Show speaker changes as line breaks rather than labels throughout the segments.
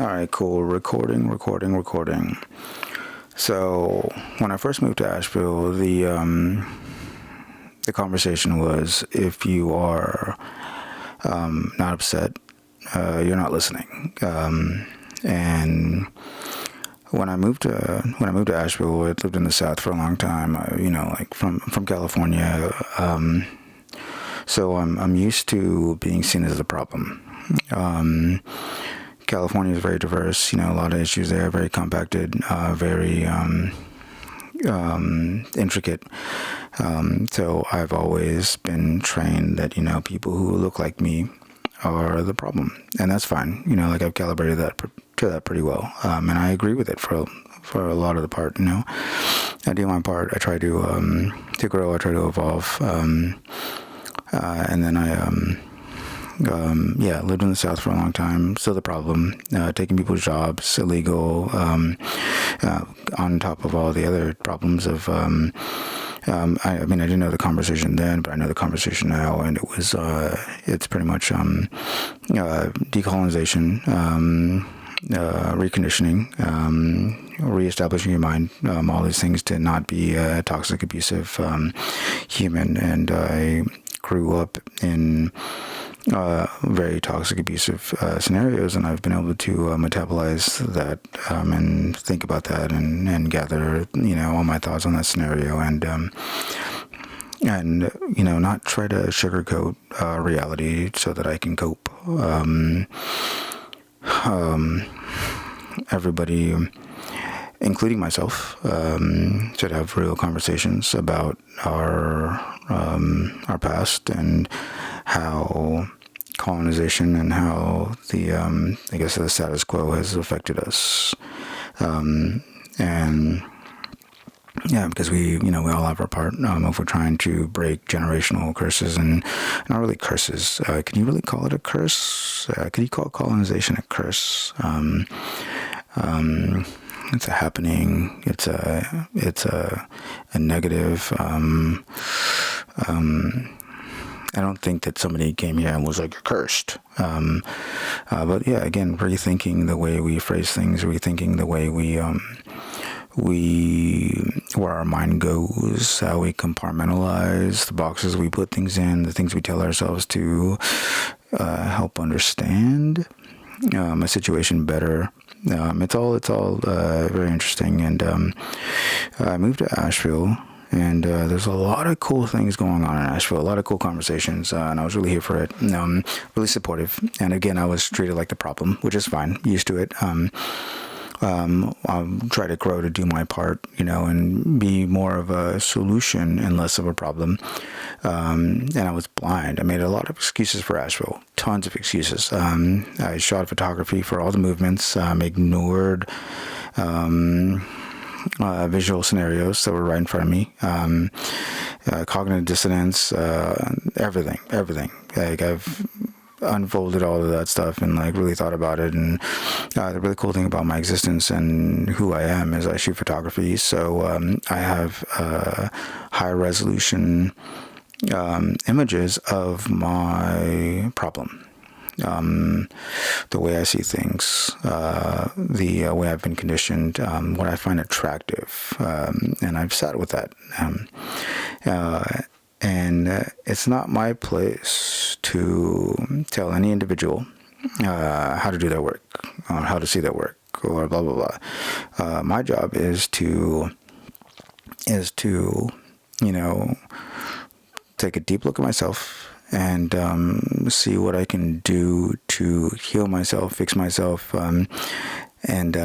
All right, cool. Recording. So when I first moved to Asheville, the conversation was, if you are not upset, you're not listening. And when I moved to Asheville, I lived in the South for a long time. Like from California. So I'm used to being seen as a problem. California is very diverse, a lot of issues there, very compacted, very intricate. So I've always been trained that, people who look like me are the problem. And that's fine. Like I've calibrated that to that pretty well. And I agree with it for a lot of the part, I do my part. I try to grow, I try to evolve. And then I lived in the South for a long time. Still the problem, taking people's jobs, illegal, on top of all the other problems of, I didn't know the conversation then, but I know the conversation now, and it's pretty much, decolonization, reconditioning, reestablishing your mind, all these things to not be a toxic, abusive, human. And I grew up in very toxic, abusive scenarios, and I've been able to metabolize that and think about that and gather, all my thoughts on that scenario, and not try to sugarcoat reality so that I can cope. Everybody, including myself, should have real conversations about our past and how colonization and how the status quo has affected us. Because we all have our part. If we're trying to break generational curses, and not really curses, can you really call it a curse? Could you call colonization a curse? It's a happening. It's a negative. I don't think that somebody came here and was like, "You're cursed." But yeah, again, rethinking the way we phrase things, rethinking the way where our mind goes, how we compartmentalize the boxes we put things in, the things we tell ourselves to help understand a situation better. It's all very interesting. And I moved to Asheville. And there's a lot of cool things going on in Asheville, a lot of cool conversations, and I was really here for it. Really supportive. And again, I was treated like the problem, which is fine, used to it. I'll try to grow to do my part, and be more of a solution and less of a problem. And I was blind. I made a lot of excuses for Asheville, tons of excuses. I shot photography for all the movements, ignored visual scenarios that were right in front of me, cognitive dissonance, everything. Like I've unfolded all of that stuff and like really thought about it. And the really cool thing about my existence and who I am is I shoot photography. So I have high resolution images of my problem. The way I see things, the way I've been conditioned, what I find attractive, and I've sat with that. And it's not my place to tell any individual how to do their work, or how to see their work, or blah blah blah. My job is to take a deep look at myself and see what I can do to heal myself, fix myself, and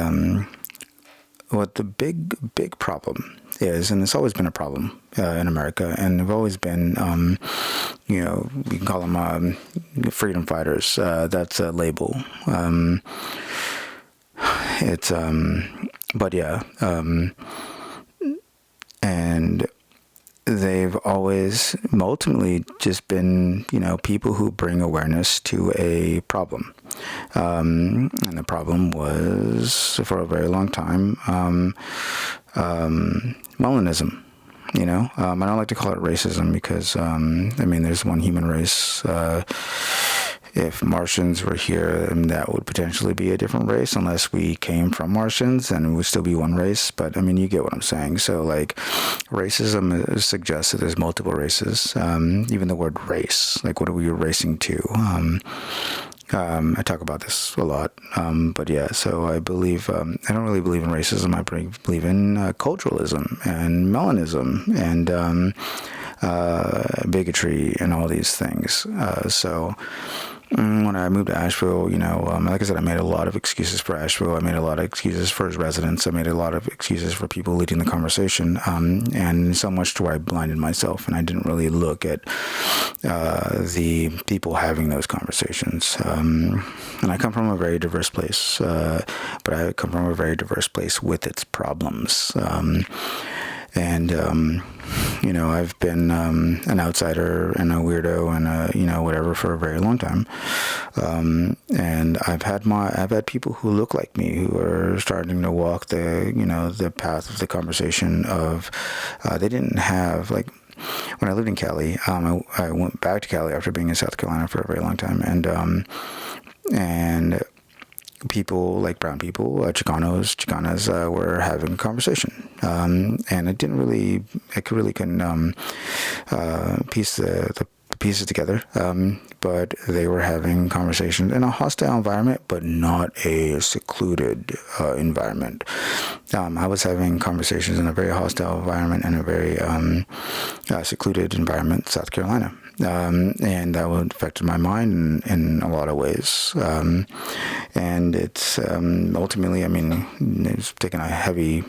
what the big problem is, and it's always been a problem in America, and they've always been, we can call them freedom fighters. That's a label. And they've always ultimately just been, people who bring awareness to a problem. And the problem was, for a very long time, melanism. I don't like to call it racism because, there's one human race if Martians were here, that would potentially be a different race, unless we came from Martians, and it would still be one race. But I mean, you get what I'm saying. So like, racism suggests that there's multiple races. Even the word race, like, what are we racing to? I talk about this a lot, but yeah, so I believe, I don't really believe in racism. I believe in culturalism and melanism and bigotry and all these things. So when I moved to Asheville, like I said, I made a lot of excuses for Asheville. I made a lot of excuses for its residents. I made a lot of excuses for people leading the conversation, and so much to where I blinded myself, and I didn't really look at the people having those conversations. And I come from a very diverse place, but I come from a very diverse place with its problems. I've been an outsider and a weirdo and whatever for a very long time. And I've had people who look like me who are starting to walk the path of the conversation of, they didn't have, like, when I lived in Cali, I went back to Cali after being in South Carolina for a very long time, and people like brown people, Chicanas, were having a conversation, and I couldn't piece the pieces together, but they were having conversations in a hostile environment, but not a secluded environment. I was having conversations in a very hostile environment and a very secluded environment, South Carolina. And that would affect my mind in a lot of ways. And it's ultimately, it's taken a heavy,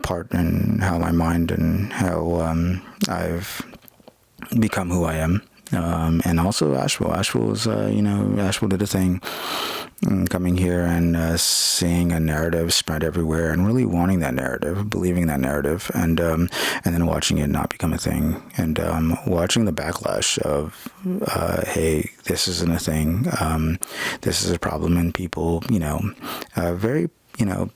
part in how my mind and how I've become who I am. And also Asheville. Asheville did a thing, coming here and seeing a narrative spread everywhere and really wanting that narrative, believing that narrative, and then watching it not become a thing, and watching the backlash of, hey, this isn't a thing, this is a problem, and people, very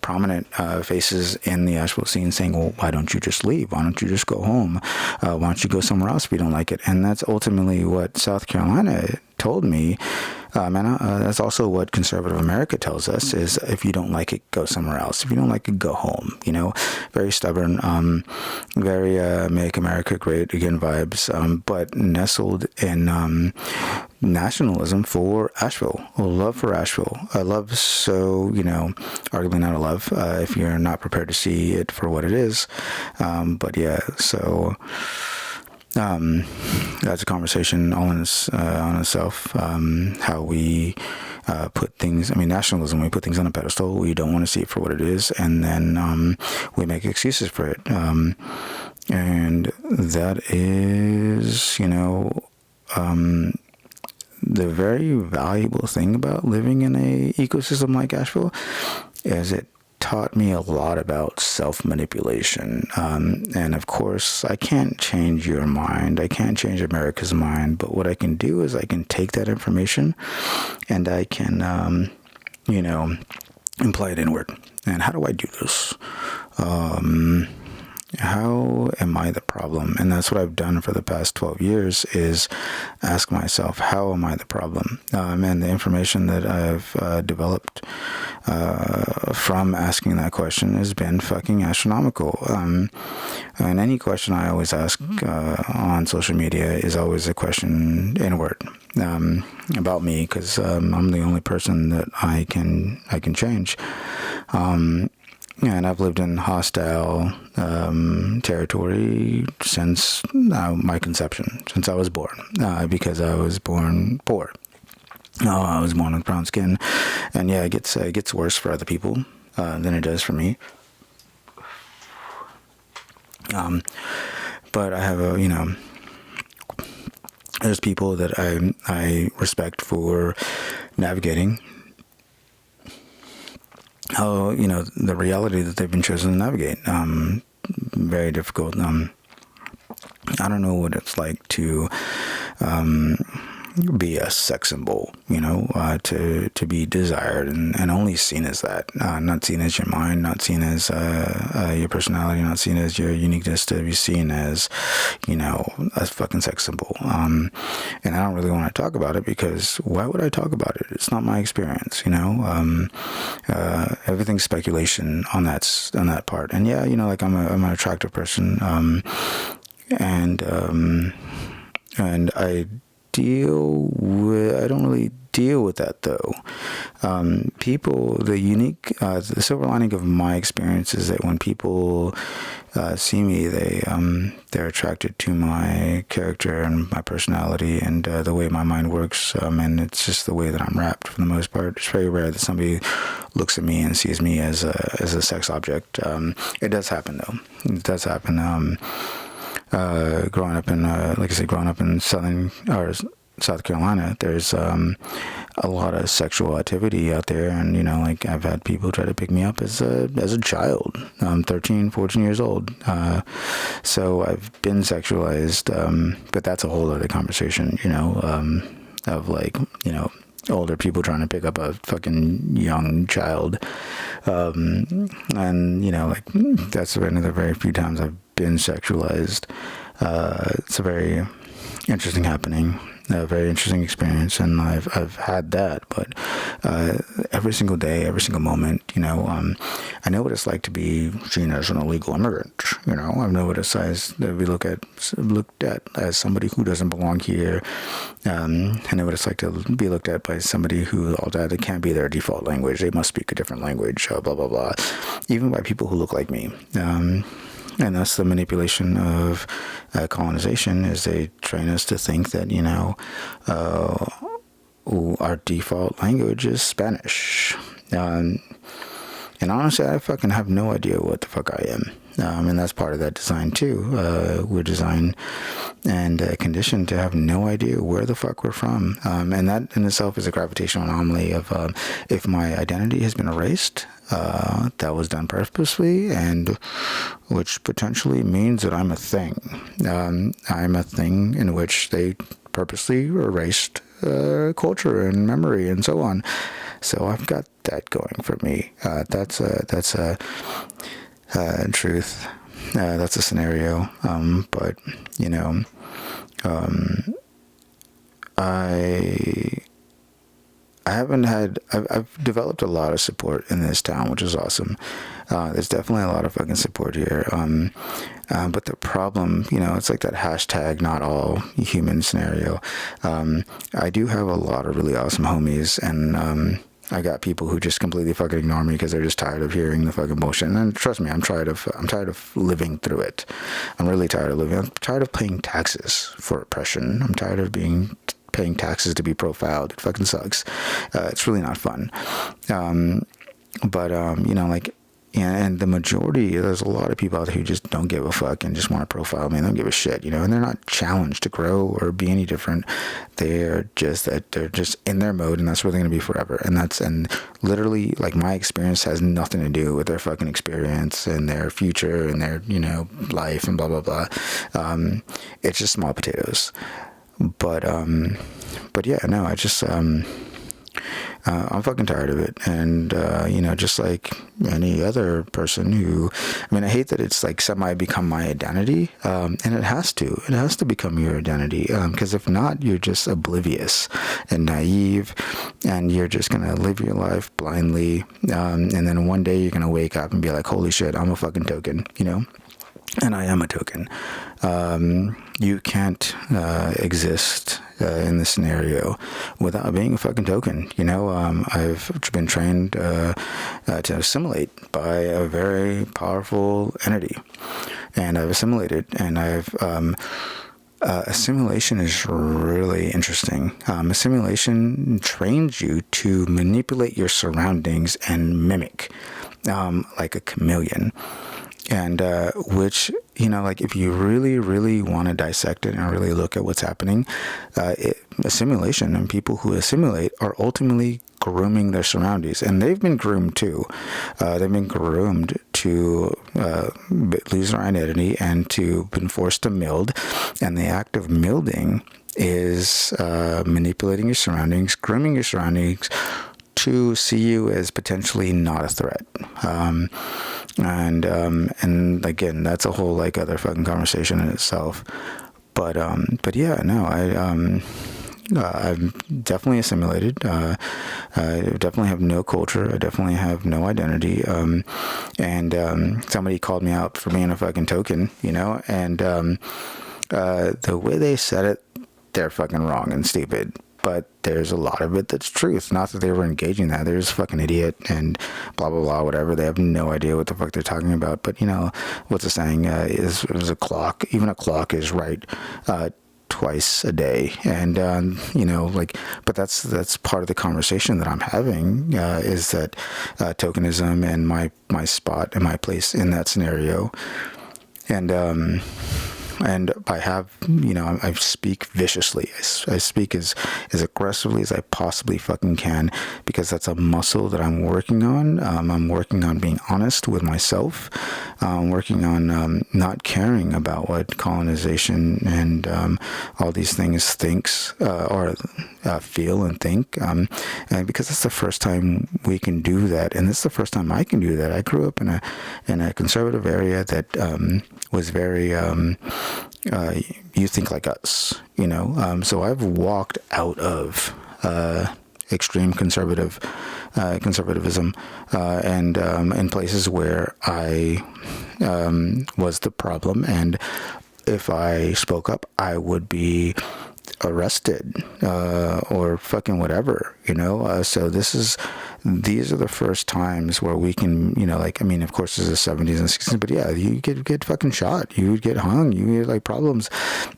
prominent faces in the Asheville scene saying, well, why don't you just leave? Why don't you just go home? Why don't you go somewhere else if you don't like it? And that's ultimately what South Carolina told me. And that's also what conservative America tells us, is if you don't like it, go somewhere else. If you don't like it, go home. Very stubborn, very Make America Great Again vibes, but nestled in nationalism for Asheville, or love for Asheville. Love, so, arguably not a love, if you're not prepared to see it for what it is. But yeah, so that's a conversation all on itself. How we put things, nationalism, we put things on a pedestal, we don't want to see it for what it is, and then we make excuses for it. And that is, the very valuable thing about living in a ecosystem like Asheville is it taught me a lot about self-manipulation. And of course, I can't change your mind. I can't change America's mind. But what I can do is I can take that information and I can, imply it inward. And how do I do this? How am I the problem? And that's what I've done for the past 12 years, is ask myself, how am I the problem? And the information that I've developed from asking that question has been fucking astronomical. And any question I always ask on social media is always a question inward, about me, because I'm the only person that I can change. And I've lived in hostile territory since my conception, since I was born, because I was born poor. I was born with brown skin, and yeah, it gets worse for other people than it does for me. But I have there's people that I respect for navigating the reality that they've been chosen to navigate. Very difficult. I don't know what it's like to be a sex symbol, to be desired and only seen as that, not seen as your mind, not seen as your personality, not seen as your uniqueness, to be seen as, a fucking sex symbol. And I don't really want to talk about it because why would I talk about it? It's not my experience, everything's speculation on that part. And yeah, like I'm an attractive person, and I don't really deal with that though. The silver lining of my experience is that when people see me, they're attracted to my character and my personality and the way my mind works, and it's just the way that I'm wrapped for the most part. It's very rare that somebody looks at me and sees me as a sex object. It does happen though. It does happen. Growing up in South Carolina, there's a lot of sexual activity out there, and like I've had people try to pick me up as a child. I'm 13, 14 years old, so I've been sexualized, but that's a whole other conversation, of like, older people trying to pick up a fucking young child, and like that's one of the very few times I've been sexualized. It's a very interesting happening, a very interesting experience, and I've had that. But every single day, every single moment, I know what it's like to be seen as an illegal immigrant. I know what it's like to be looked at as somebody who doesn't belong here. I know what it's like to be looked at by somebody who all that can't be their default language. They must speak a different language. Blah blah blah. Even by people who look like me. And that's the manipulation of colonization, is they train us to think that, our default language is Spanish. And honestly, I fucking have no idea what the fuck I am. And that's part of that design too. We're designed and conditioned to have no idea where the fuck we're from. And that in itself is a gravitational anomaly of if my identity has been erased, that was done purposely, and which potentially means that I'm a thing. I'm a thing in which they purposely erased culture and memory and so on. So I've got that going for me. That's a truth. That's a scenario. But I've developed a lot of support in this town, which is awesome. There's definitely a lot of fucking support here. But the problem, it's like that hashtag not all human scenario. I do have a lot of really awesome homies, and I got people who just completely fucking ignore me because they're just tired of hearing the fucking bullshit. And trust me, I'm tired of living through it. I'm really tired of living. I'm tired of paying taxes for oppression. I'm tired of paying taxes to be profiled. It fucking sucks. It's really not fun. And the majority, there's a lot of people out there who just don't give a fuck and just want to profile me and don't give a shit, and they're not challenged to grow or be any different. They're just in their mode, and that's where they're going to be forever. And literally, like, my experience has nothing to do with their fucking experience and their future and their, life and blah, blah, blah. It's just small potatoes. But yeah, no, I'm fucking tired of it. And, just like any other person I hate that it's like semi become my identity. And it has to become your identity. Cause if not, you're just oblivious and naive, and you're just going to live your life blindly. And then one day you're going to wake up and be like, holy shit, I'm a fucking token, and I am a token. You can't exist in this scenario without being a fucking token. I've been trained to assimilate by a very powerful entity, and I've assimilated, and assimilation is really interesting. Assimilation trains you to manipulate your surroundings and mimic, like a chameleon. And which, like, if you really, really want to dissect it and really look at what's happening, assimilation and people who assimilate are ultimately grooming their surroundings. And they've been groomed too. They've been groomed to lose their identity and to been forced to meld. And the act of melding is manipulating your surroundings, grooming your surroundings to see you as potentially not a threat. And again, that's a whole like other fucking conversation in itself. But yeah, no, I'm definitely assimilated. I definitely have no culture. I definitely have no identity. And somebody called me out for being a fucking token, and the way they said it, they're fucking wrong and stupid. But there's a lot of it that's truth. Not that they were engaging that. They're just a fucking idiot and blah, blah, blah, whatever. They have no idea what the fuck they're talking about. But, what's the saying? Is a clock. Even a clock is right twice a day. And, but that's part of the conversation that I'm having, is that tokenism and my spot and my place in that scenario. And I have, I speak viciously. I speak as aggressively as I possibly fucking can, because that's a muscle that I'm working on. I'm working on being honest with myself. I'm working on not caring about what colonization and all these things thinks or feel and think. And because it's the first time we can do that, and it's the first time I can do that. I grew up in a conservative area that was very you think like us, so I've walked out of extreme conservatism and in places where I was the problem, and if I spoke up I would be arrested or fucking whatever, so these are the first times where we can, of course there's the 70s and 60s, but yeah, you get fucking shot, you get hung, you get like problems,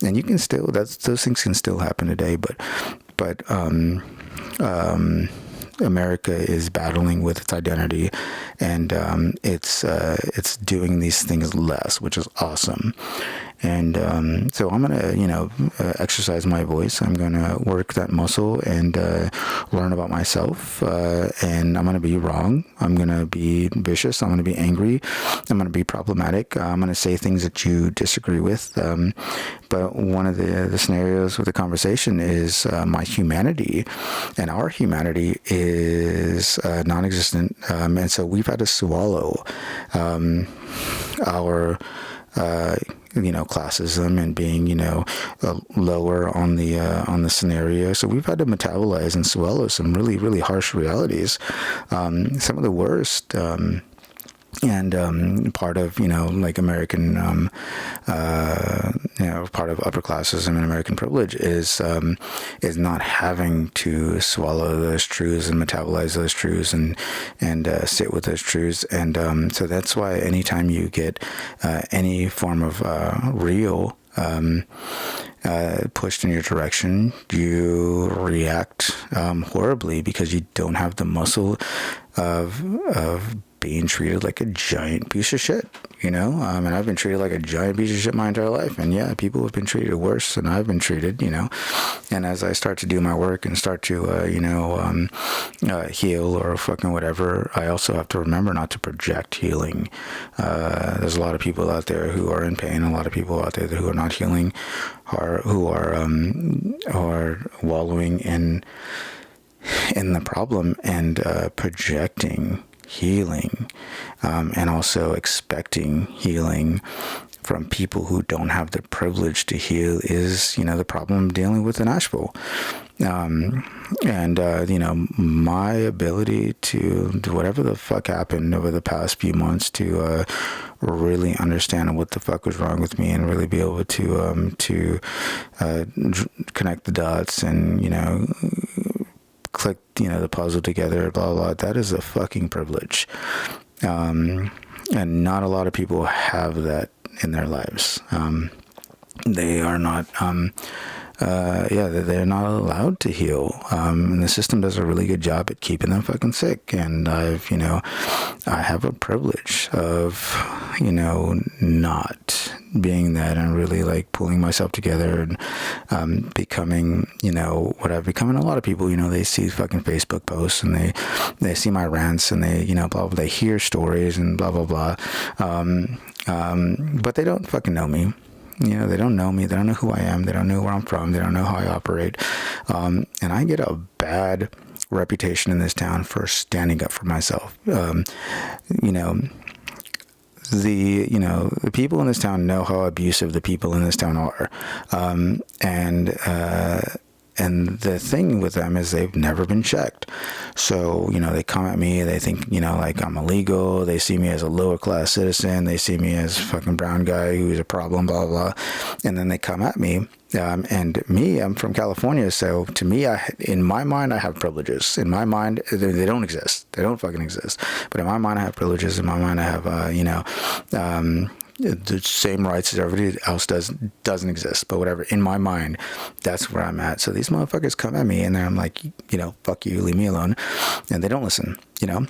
and you can still, those things can still happen today, but America is battling with its identity, and it's doing these things less, which is awesome. And so I'm gonna exercise my voice. I'm gonna work that muscle and learn about myself, and I'm gonna be wrong, I'm gonna be vicious, I'm gonna be angry, I'm gonna be problematic, I'm gonna say things that you disagree with, but one of the scenarios with the conversation is my humanity, and our humanity is non-existent, and so we've had to swallow our classism and being lower on the scenario. So we've had to metabolize and swallow some really, really harsh realities, some of the worst. And part of American part of upper classism and American privilege is not having to swallow those truths and metabolize those truths and sit with those truths, and so that's why anytime you get any form of real pushed in your direction, you react horribly, because you don't have the muscle of being treated like a giant piece of shit, and I've been treated like a giant piece of shit my entire life, and yeah, people have been treated worse than I've been treated, and as I start to do my work and start to heal or fucking whatever, I also have to remember not to project healing. There's a lot of people out there who are in pain, a lot of people out there who are not healing, who are wallowing in the problem and projecting healing, and also expecting healing from people who don't have the privilege to heal is, the problem I'm dealing with in Asheville. My ability to do whatever the fuck happened over the past few months to really understand what the fuck was wrong with me and really be able to connect the dots and, click the puzzle together, blah blah, that is a fucking privilege, and not a lot of people have that in their lives. They are not they're not allowed to heal, and the system does a really good job at keeping them fucking sick. And I have a privilege of not being that, and really like pulling myself together and becoming what I've become. And a lot of people, they see fucking Facebook posts and they see my rants and they blah blah, they hear stories and blah blah blah, but they don't fucking know me. They don't know me. They don't know who I am. They don't know where I'm from. They don't know how I operate. And I get a bad reputation in this town for standing up for myself. The people in this town know how abusive the people in this town are. And the thing with them is they've never been checked. So, they come at me, they think, like I'm illegal. They see me as a lower class citizen. They see me as a fucking brown guy who's a problem, blah, blah, blah. And then they come at me. And me, I'm from California. So to me, in my mind, I have privileges. In my mind, they don't exist. They don't fucking exist. But in my mind, I have privileges. In my mind, I have, the same rights as everybody else doesn't exist, but whatever. In my mind, that's where I'm at. So these motherfuckers come at me, and then I'm like, fuck you, leave me alone, and they don't listen,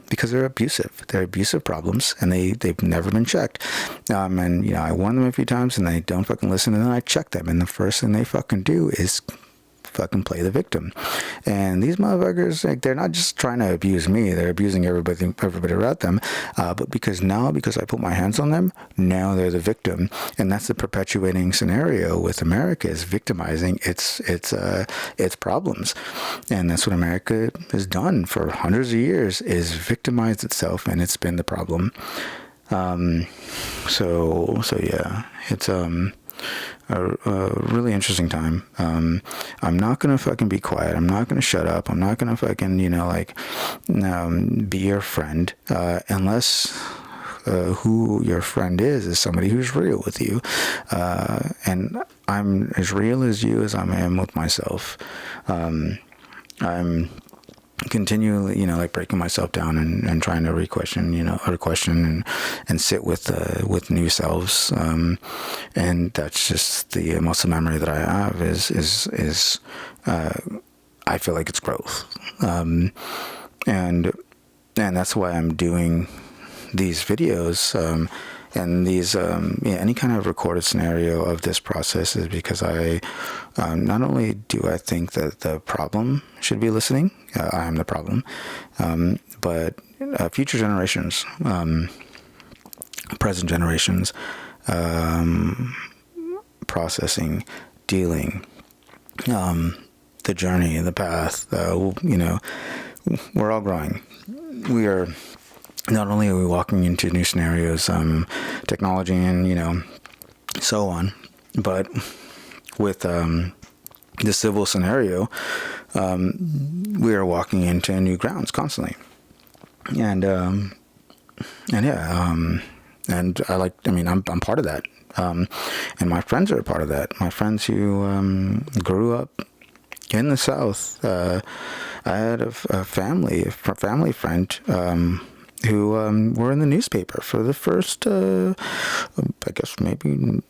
because they're abusive. They're abusive problems, and they've never been checked. And I warn them a few times, and they don't fucking listen, and then I check them, and the first thing they fucking do is fucking play the victim. And these motherfuckers, like, they're not just trying to abuse me, they're abusing everybody around them. But because I put my hands on them, now they're the victim. And that's the perpetuating scenario with America, is victimizing its problems. And that's what America has done for hundreds of years, is victimized itself, and it's been the problem. So yeah, it's a really interesting time. I'm not gonna fucking be quiet. I'm not gonna shut up. I'm not gonna fucking be your friend unless who your friend is somebody who's real with you. And I'm as real as you as I am with myself. I'm continually, breaking myself down and trying to question and sit with new selves. And that's just the muscle memory that I have is I feel like it's growth. And that's why I'm doing these videos, and these any kind of recorded scenario of this process, is because I not only do I think that the problem should be listening, I am the problem, but future generations, present generations, processing, dealing, the journey, the path, we're all growing. We are not only are we walking into new scenarios, technology and, so on, but with the civil scenario, we are walking into new grounds constantly. And yeah, and I'm part of that. And my friends are a part of that. My friends who grew up in the South, I had a family friend who were in the newspaper for the first, I guess maybe,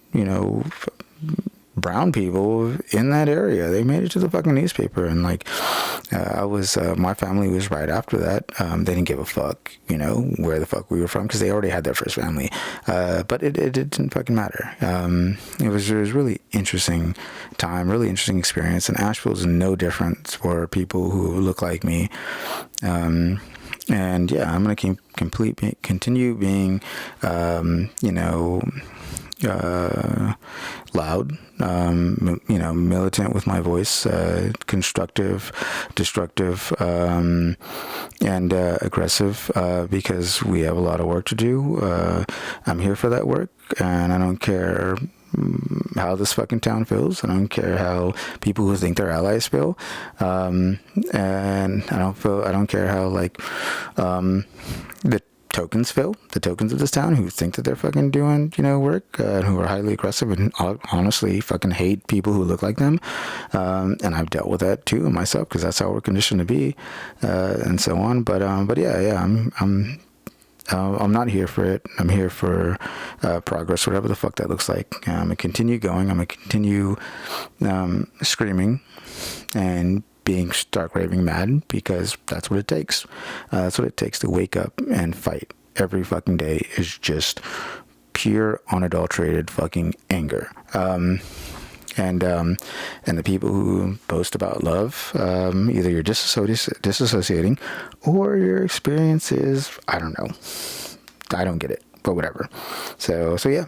brown people in that area. They made it to the fucking newspaper, and my family was right after that. They didn't give a fuck, where the fuck we were from, because they already had their first family. But it didn't fucking matter. It was really interesting time, really interesting experience, and Asheville is no different for people who look like me. And yeah, I'm going to continue being, loud, militant with my voice, constructive, destructive, and aggressive, because we have a lot of work to do. I'm here for that work, and I don't care how this fucking town feels. I don't care how people who think they're allies feel, and I don't care how the tokens feel, the tokens of this town who think that they're fucking doing work, who are highly aggressive and honestly fucking hate people who look like them, and I've dealt with that too myself, because that's how we're conditioned to be, and so on. But yeah, I'm not here for it. I'm here for progress, whatever the fuck that looks like. I'm gonna continue going. I'm gonna continue screaming and being stark raving mad, because that's what it takes. That's what it takes to wake up and fight every fucking day, is just pure unadulterated fucking anger. And the people who boast about love, either you're disassociating, or your experience is, I don't know, I don't get it, but whatever. So yeah,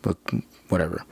but whatever.